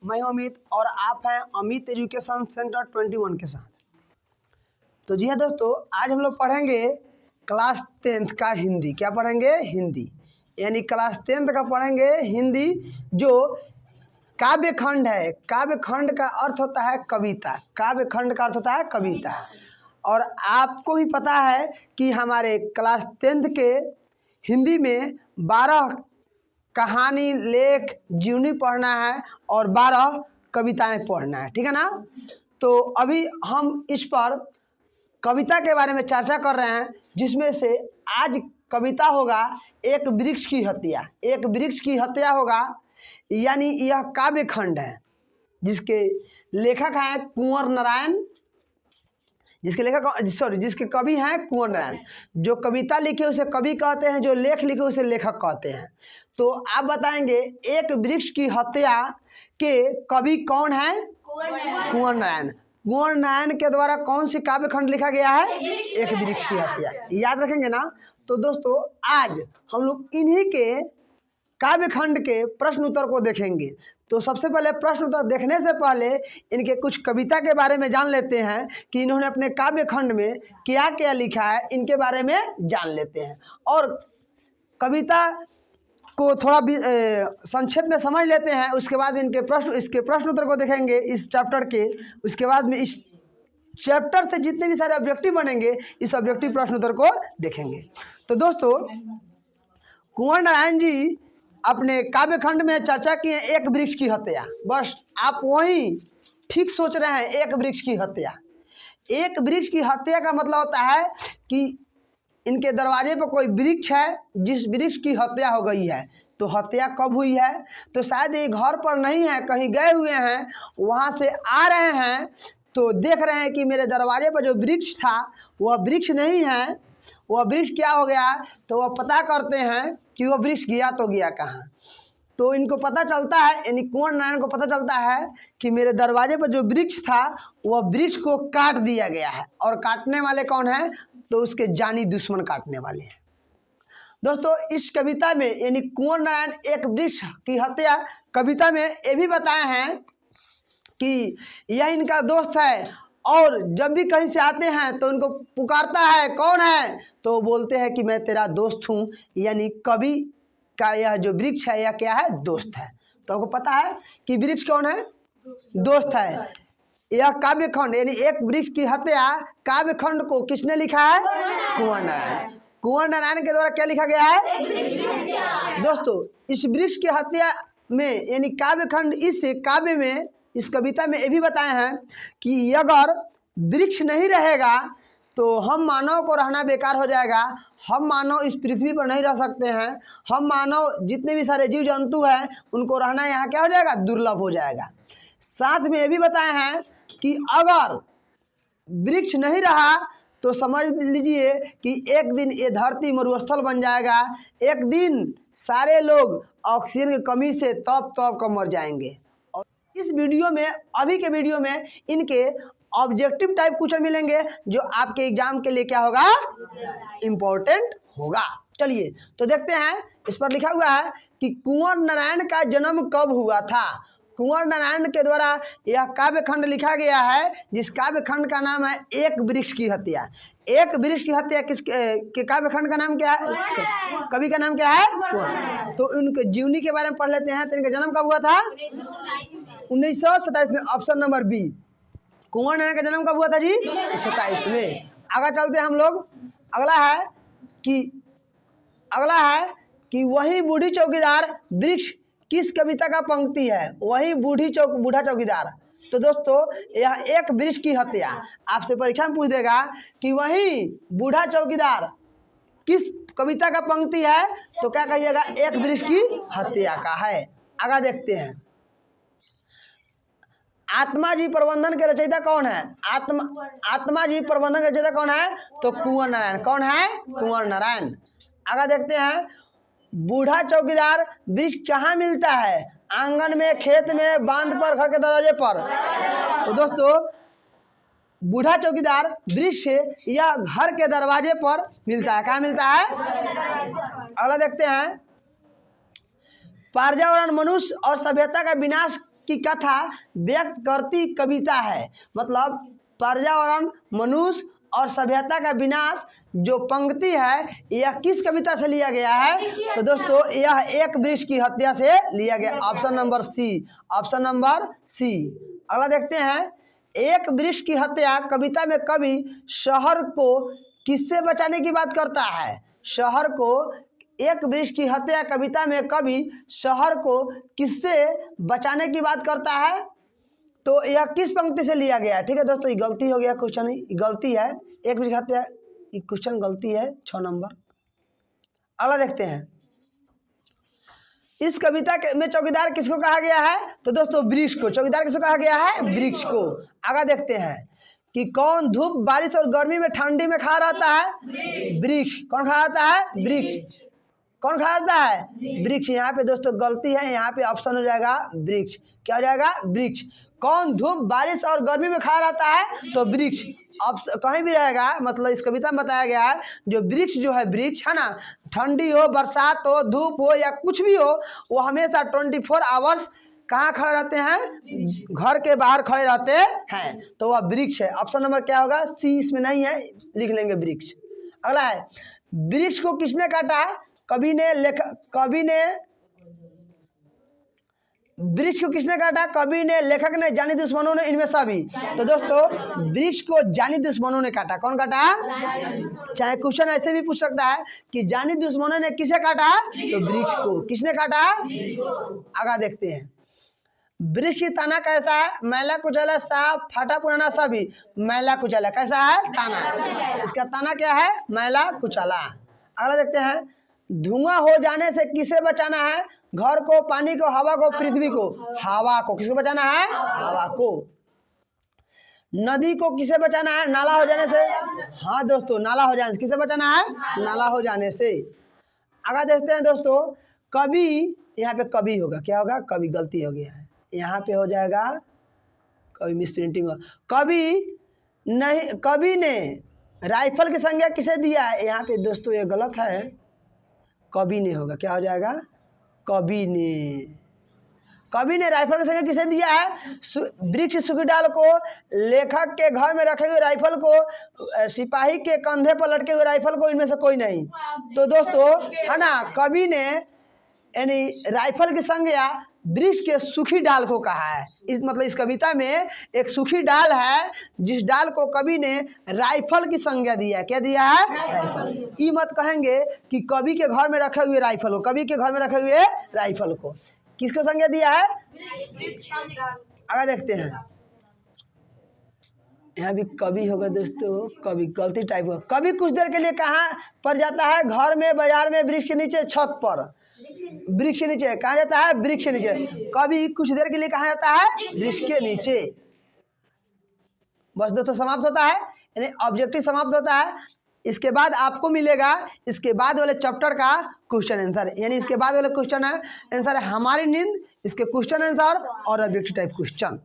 मैं अमित और आप हैं अमित एजुकेशन सेंटर 21 के साथ। तो जी हाँ दोस्तों, आज हम लोग पढ़ेंगे क्लास 10th का हिंदी। क्या पढ़ेंगे? हिंदी। यानी क्लास 10th का पढ़ेंगे हिंदी, जो काव्य खंड है। काव्य खंड का अर्थ होता है कविता। काव्य खंड का अर्थ होता है कविता। और आपको भी पता है कि हमारे क्लास 10th के हिंदी में 12 कहानी, लेख, जीवनी पढ़ना है और 12 कविताएं पढ़ना है, ठीक है ना। तो अभी हम इस पर कविता के बारे में चर्चा कर रहे हैं, जिसमें से आज कविता होगा एक वृक्ष की हत्या। एक वृक्ष की हत्या होगा, यानी यह काव्य खंड है जिसके लेखक हैं कुंवर नारायण, जिसके कवि हैं कुंवर नारायण। जो कविता लिखे उसे कवि कहते हैं, जो लेख लिखे उसे लेखक कहते हैं। तो आप बताएंगे एक वृक्ष की हत्या के कवि कौन है? कुंवर नारायण। कुंवर नारायण के द्वारा कौन सी काव्य खंड लिखा गया है? एक वृक्ष की हत्या। याद रखेंगे ना। तो दोस्तों, आज हम लोग इन्हीं के काव्य खंड के प्रश्न उत्तर को देखेंगे। तो सबसे पहले प्रश्न उत्तर देखने से पहले इनके कुछ कविता के बारे में जान लेते हैं कि इन्होंने अपने काव्य खंड में क्या क्या लिखा है, इनके बारे में जान लेते हैं। और कविता को थोड़ा भी संक्षेप में समझ लेते हैं। उसके बाद इसके प्रश्न उत्तर को देखेंगे इस चैप्टर के। उसके बाद में इस चैप्टर से जितने भी सारे ऑब्जेक्टिव बनेंगे, इस ऑब्जेक्टिव प्रश्न उत्तर को देखेंगे। तो दोस्तों, कुंवर नारायण जी अपने काव्य खंड में चर्चा किए एक वृक्ष की हत्या। बस आप वही ठीक सोच रहे हैं, एक वृक्ष की हत्या। एक वृक्ष की हत्या का मतलब होता है कि इनके दरवाजे पर कोई वृक्ष है, जिस वृक्ष की हत्या हो गई है। तो हत्या कब हुई है? तो शायद ये घर पर नहीं है, कहीं गए हुए हैं, वहाँ से आ रहे हैं तो देख रहे हैं कि मेरे दरवाजे पर जो वृक्ष था वह वृक्ष नहीं है। वह वृक्ष क्या हो गया? तो वह पता करते हैं कि वह वृक्ष गया तो गया कहाँ। तो इनको पता चलता है, यानी कुंवर नारायण को पता चलता है कि मेरे दरवाजे पर जो वृक्ष था वह वृक्ष को काट दिया गया है। और काटने वाले कौन है? तो उसके जानी दुश्मन काटने वाले हैं। दोस्तों, इस कविता में यानी कुंवर नारायण एक वृक्ष की हत्या कविता में ये भी बताए हैं कि यह इनका दोस्त है, और जब भी कहीं से आते हैं तो उनको पुकारता है, कौन है? तो बोलते हैं कि मैं तेरा दोस्त हूँ। यानी कवि का यह जो वृक्ष है यह क्या है? दोस्त है। तो आपको पता है कि वृक्ष कौन है? दोस्त है। यह काव्य खंड यानी एक वृक्ष की हत्या काव्य खंड को किसने लिखा है? कुंवर नारायण। कुंवर नारायण के द्वारा क्या लिखा गया है? दोस्तों, इस वृक्ष की हत्या में यानी काव्य खंड, इस काव्य में, इस कविता में ये भी बताए हैं कि अगर वृक्ष नहीं रहेगा तो हम मानव को रहना बेकार हो जाएगा। हम मानव इस पृथ्वी पर नहीं रह सकते हैं। हम मानव जितने भी सारे जीव जंतु हैं उनको रहना यहाँ क्या हो जाएगा? दुर्लभ हो जाएगा। साथ में ये भी बताए हैं कि अगर वृक्ष नहीं रहा तो समझ लीजिए कि एक दिन ये धरती मरुस्थल बन जाएगा। एक दिन सारे लोग ऑक्सीजन की कमी से तप कर मर जाएंगे। और इस वीडियो में, अभी के वीडियो में, इनके ऑब्जेक्टिव टाइप क्वेश्चन मिलेंगे जो आपके एग्जाम के लिए क्या होगा? इम्पोर्टेंट होगा। चलिए तो देखते हैं। इस पर लिखा हुआ है कि कुंवर नारायण का जन्म कब हुआ था। कुंवर नारायण के द्वारा यह काव्य खंड लिखा गया है, जिस काव्य खंड का नाम है एक वृक्ष की हत्या। एक वृक्ष की हत्या के काव्य खंड का नाम क्या है? कवि का नाम क्या है? तो उनके जीवनी के बारे में पढ़ लेते हैं। तो इनका जन्म कब हुआ था? 1927 में। Option number B. Kunwar Narayan का जन्म कब हुआ था जी? 27 में। आगे चलते हैं हम लोग। अगला है कि वही बूढ़ी चौकीदार वृक्ष किस कविता का पंक्ति है? वही बूढ़ा चौकीदार। तो दोस्तों, यह एक वृक्ष की हत्या आपसे परीक्षा में पूछ देगा कि वही बूढ़ा चौकीदार किस कविता का पंक्ति है? तो क्या कहिएगा? एक वृक्ष की हत्या का है। आगे देखते हैं। आत्मा जी प्रबंधन के रचयिता कौन है? आत्मा जी प्रबंधन के रचयिता कौन है? तो कुंवर नारायण। कौन है? कुंवर नारायण। आगे देखते हैं। बूढ़ा चौकीदार वृक्ष कहाँ मिलता है? आंगन में, खेत में, बांध पर, घर के दरवाजे पर। तो दोस्तों, बूढ़ा चौकीदार वृक्ष या घर के दरवाजे पर मिलता है। कहाँ मिलता है? अगला देखते हैं। पर्यावरण मनुष्य और सभ्यता का विनाश की कथा व्यक्त करती कविता है। मतलब पर्यावरण, मनुष्य और सभ्यता का विनाश जो पंक्ति है यह किस कविता से लिया गया है? तो दोस्तों यह एक वृक्ष की हत्या से लिया गया। Option number C, option number C. अगला देखते हैं, एक वृक्ष की हत्या कविता में कवि शहर को किससे बचाने की बात करता है? शहर को, एक वृक्ष की हत्या कविता में कवि शहर को किससे बचाने की बात करता है? तो यह किस पंक्ति से लिया गया है? ठीक है दोस्तों, ये गलती हो गया, क्वेश्चन गलती है। एक वृक्ष हत्या, ये क्वेश्चन गलती है, 6 नंबर। अगला देखते हैं, इस कविता में चौकीदार किसको कहा गया है? तो दोस्तों वृक्ष को। चौकीदार किसको कहा गया है? वृक्ष को। आगे देखते हैं कि कौन धूप, बारिश और गर्मी में, ठंडी में खड़ा रहता है? वृक्ष। कौन खड़ा रहता है? वृक्ष। कौन खड़ा रहता है? वृक्ष। यहाँ पे दोस्तों गलती है, यहाँ पे ऑप्शन हो जाएगा वृक्ष। क्या हो जाएगा? वृक्ष। कौन धूप, बारिश और गर्मी में खड़ा रहता है? तो वृक्ष। कहीं भी रहेगा, मतलब इस कविता में बताया गया है जो वृक्ष जो है, वृक्ष है ना, ठंडी हो, बरसात हो, धूप हो या कुछ भी हो, वो हमेशा 24 आवर्स कहाँ खड़े रहते हैं? घर के बाहर खड़े रहते हैं, तो वह वृक्ष है। ऑप्शन नंबर क्या होगा? सी। इसमें नहीं है, लिख लेंगे वृक्ष। अगला है, वृक्ष को किसने काटा? कवि ने वृक्ष को किसने काटा? कवि ने, लेखक ने, जानी दुश्मनों ने, इनमें सभी। तो दोस्तों वृक्ष को जानी दुश्मनों ने काटा। कौन काटा? चाहे क्वेश्चन ऐसे भी पूछ सकता है कि जानी दुश्मनों ने किसे काटा? तो वृक्ष को। किसने काटा? आगे देखते हैं, वृक्ष की तना कैसा है? मैला कुचैला, साफ, फाटा पुराना, सभी। मैला कुचैला। कैसा है? तना। इसका तना क्या है? मैला कुचैला। अगला देखते हैं, धुआं हो जाने से किसे बचाना है? घर को, पानी को, हवा को, पृथ्वी को। हवा को। किसको बचाना है? हवा को। नदी को किसे बचाना है? नाला हो जाने से। हाँ दोस्तों, नाला हो जाने से। किसे बचाना है? नाला हो जाने से। आगे देखते हैं दोस्तों, कवि, यहाँ पे कवि होगा, क्या होगा? कवि। गलती हो गया है, यहाँ पे हो जाएगा कवि, मिस प्रिंटिंग हो। कवि नहीं, कवि ने राइफल की संज्ञा किसे दिया है? यहाँ पे दोस्तों ये गलत है, कवि ने होगा। क्या हो जाएगा? कवि ने। कवि ने राइफल की संज्ञा किसे दिया है? वृक्ष सूखी डाल को, लेखक के घर में रखे हुए राइफल को, सिपाही के कंधे पर लटके हुए राइफल को, इनमें से कोई नहीं। तो दोस्तों है ना, कवि ने यानी राइफल की संज्ञा वृक्ष के सूखी डाल को कहा है। मतलब इस कविता में एक सूखी डाल है जिस डाल को कवि ने राइफल की संज्ञा दिया है। क्या दिया है? राइफल। ये मत कहेंगे कि कवि के घर में रखे हुए राइफल को, कवि के घर में रखे हुए राइफल को किसको संज्ञा दिया है? आगे देखते हैं, यहाँ भी कवि होगा दोस्तों, कवि। गलती टाइप होगा। कवि कुछ देर के लिए कहाँ पर जाता है? घर में, बाजार में, वृक्ष के नीचे, छत पर। वृक्ष के नीचे। कहाँ जाता है? वृक्ष के नीचे। कवि कुछ देर के लिए कहाँ जाता है? वृक्ष के नीचे। बस दोस्तों समाप्त होता है, यानी ऑब्जेक्टिव समाप्त होता है। इसके बाद आपको मिलेगा इसके बाद वाले चैप्टर का क्वेश्चन आंसर, यानी इसके बाद वाले क्वेश्चन आंसर है हमारी नींद, इसके क्वेश्चन आंसर और ऑब्जेक्टिव टाइप क्वेश्चन।